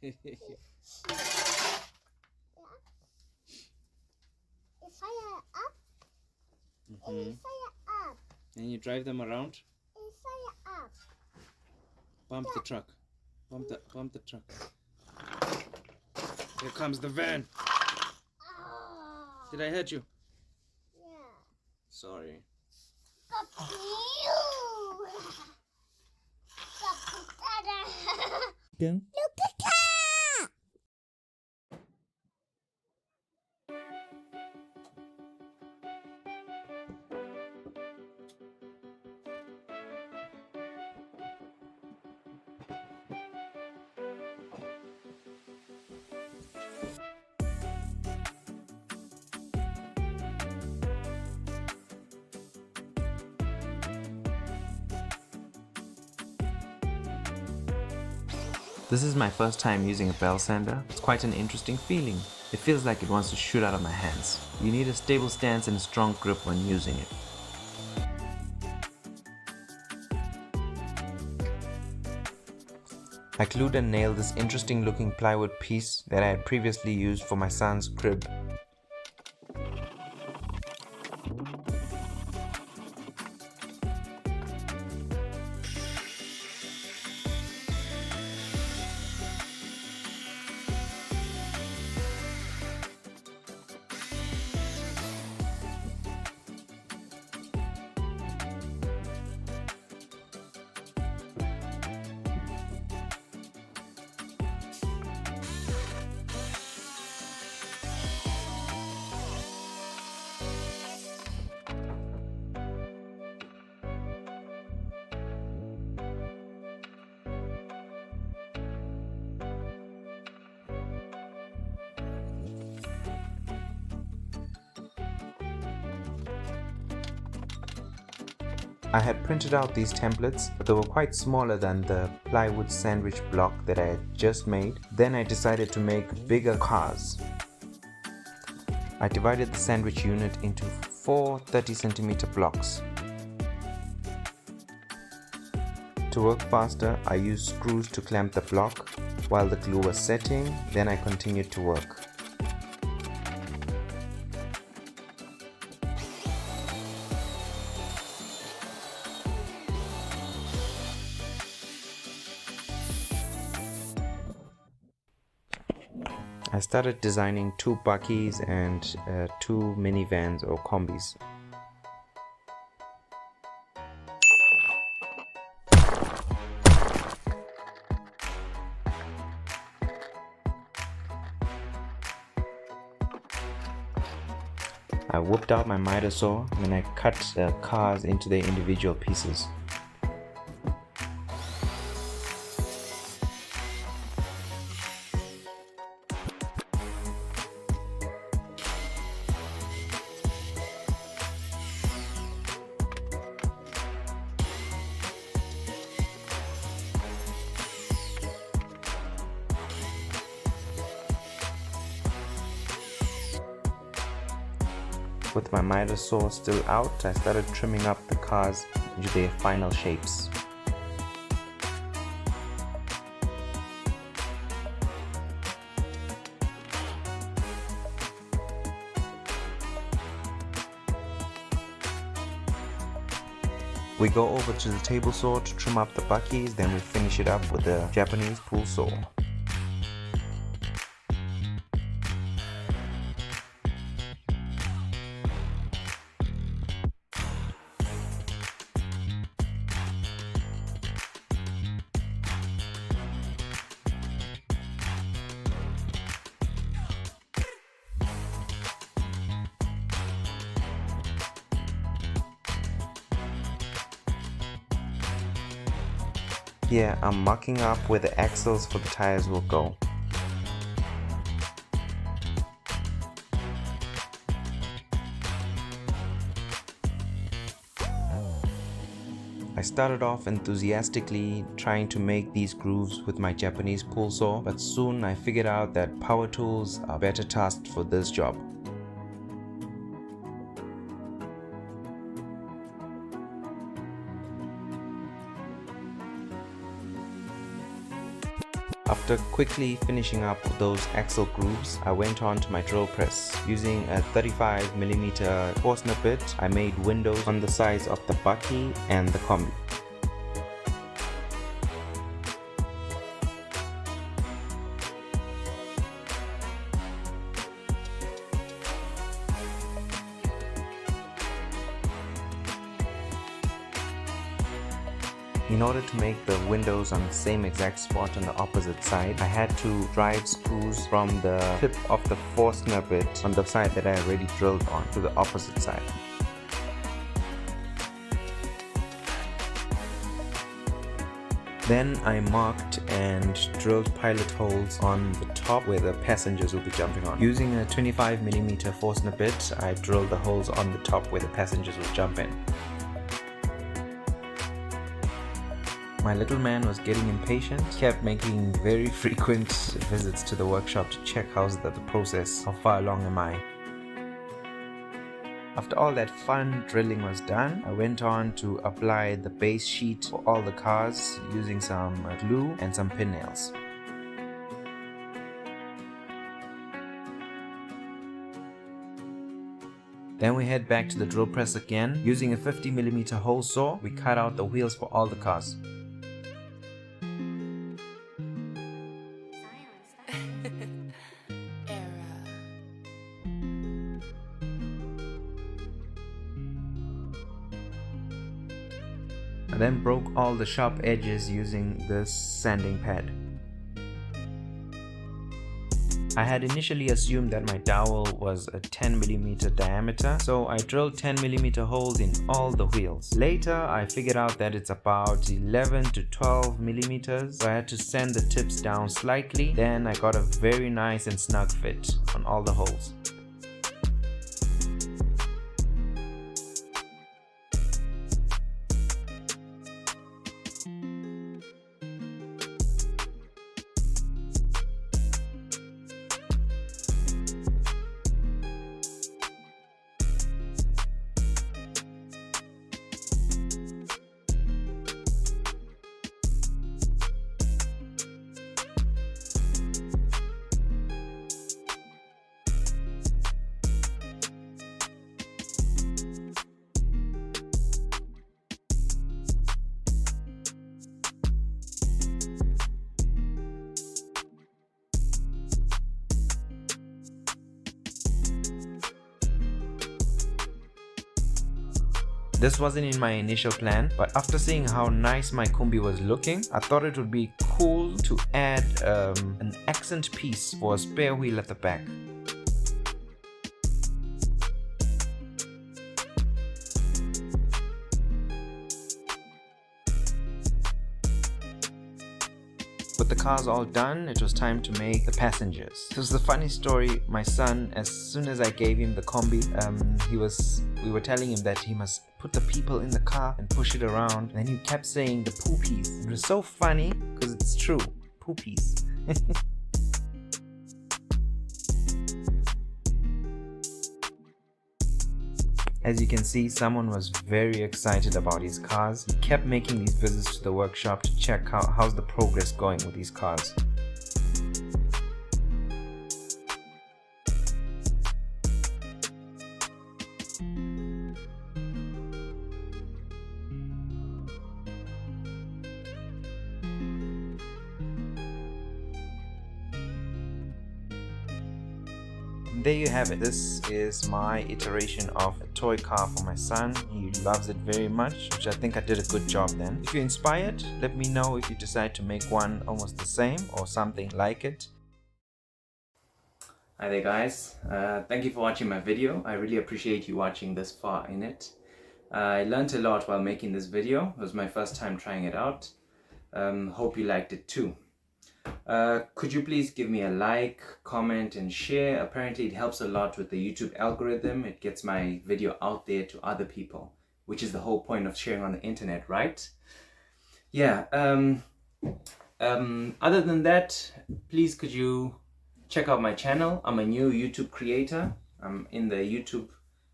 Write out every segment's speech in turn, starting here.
Fire up. Fire up. And you drive them around? Fire up. Bump the truck. Bump the truck. Here comes the van. Oh. Did I hurt you? Yeah. Sorry. Again? This is my first time using a bell sander. It's quite an interesting feeling. It feels like it wants to shoot out of my hands. You need a stable stance and a strong grip when using it. I glued and nailed this interesting looking plywood piece that I had previously used for my son's crib. I had printed out these templates, but they were quite smaller than the plywood sandwich block that I had just made. Then I decided to make bigger cars. I divided the sandwich unit into 4 30cm blocks. To work faster, I used screws to clamp the block while the glue was setting, then I continued to work. I started designing 2 buggies and 2 minivans or combis. I whipped out my miter saw and I cut cars into their individual pieces. With my miter saw still out, I started trimming up the cars into their final shapes. We go over to the table saw to trim up the buggies, then we finish it up with the Japanese pool saw. Here I'm marking up where the axles for the tires will go. I started off enthusiastically trying to make these grooves with my Japanese pool saw, but soon I figured out that power tools are better tasked for this job. After quickly finishing up those axle grooves, I went on to my drill press. Using a 35mm Forstner bit, I made windows on the sides of the bakkie and the combi. In order to make the windows on the same exact spot on the opposite side, I had to drive screws from the tip of the Forstner bit on the side that I already drilled on to the opposite side. Then I marked and drilled pilot holes on the top where the passengers will be jumping on. Using a 25mm Forstner bit, I drilled the holes on the top where the passengers will jump in. My little man was getting impatient, kept making very frequent visits to the workshop to check how's the process, how far along am I. After all that fun drilling was done, I went on to apply the base sheet for all the cars using some glue and some pin nails. Then we head back to the drill press again. Using a 50mm hole saw, we cut out the wheels for all the cars. I then broke all the sharp edges using this sanding pad. I had initially assumed that my dowel was a 10mm diameter, so I drilled 10mm holes in all the wheels. Later, I figured out that it's about 11 to 12mm, so I had to sand the tips down slightly. Then I got a very nice and snug fit on all the holes. This wasn't in my initial plan, but after seeing how nice my Kumbi was looking, I thought it would be cool to add an accent piece for a spare wheel at the back. With the cars all done, it was time to make the passengers. This was a funny story. My son, as soon as I gave him the combi, we were telling him that he must put the people in the car and push it around. And then he kept saying the poopies. It was so funny because it's true. Poopies. As you can see, someone was very excited about his cars. He kept making these visits to the workshop to check how's the progress going with these cars. There you have it. This is my iteration of a toy car for my son. He loves it very much, which I think I did a good job then. If you're inspired, let me know if you decide to make one almost the same or something like it. Hi there guys, thank you for watching my video. I really appreciate you watching this far in it. I learned a lot while making this video. It was my first time trying it out. Hope you liked it too. Could you please give me a like, comment and share? Apparently it helps a lot with the YouTube algorithm. It gets my video out there to other people, which is the whole point of sharing on the internet, right? Yeah, other than that, please could you check out my channel. I'm a new YouTube creator. I'm in the YouTube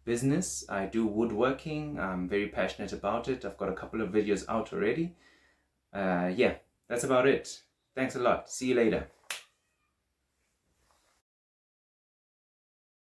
business. I do woodworking. I'm very passionate about it. I've got a couple of videos out already. Yeah, that's about it. Thanks a lot. See you later.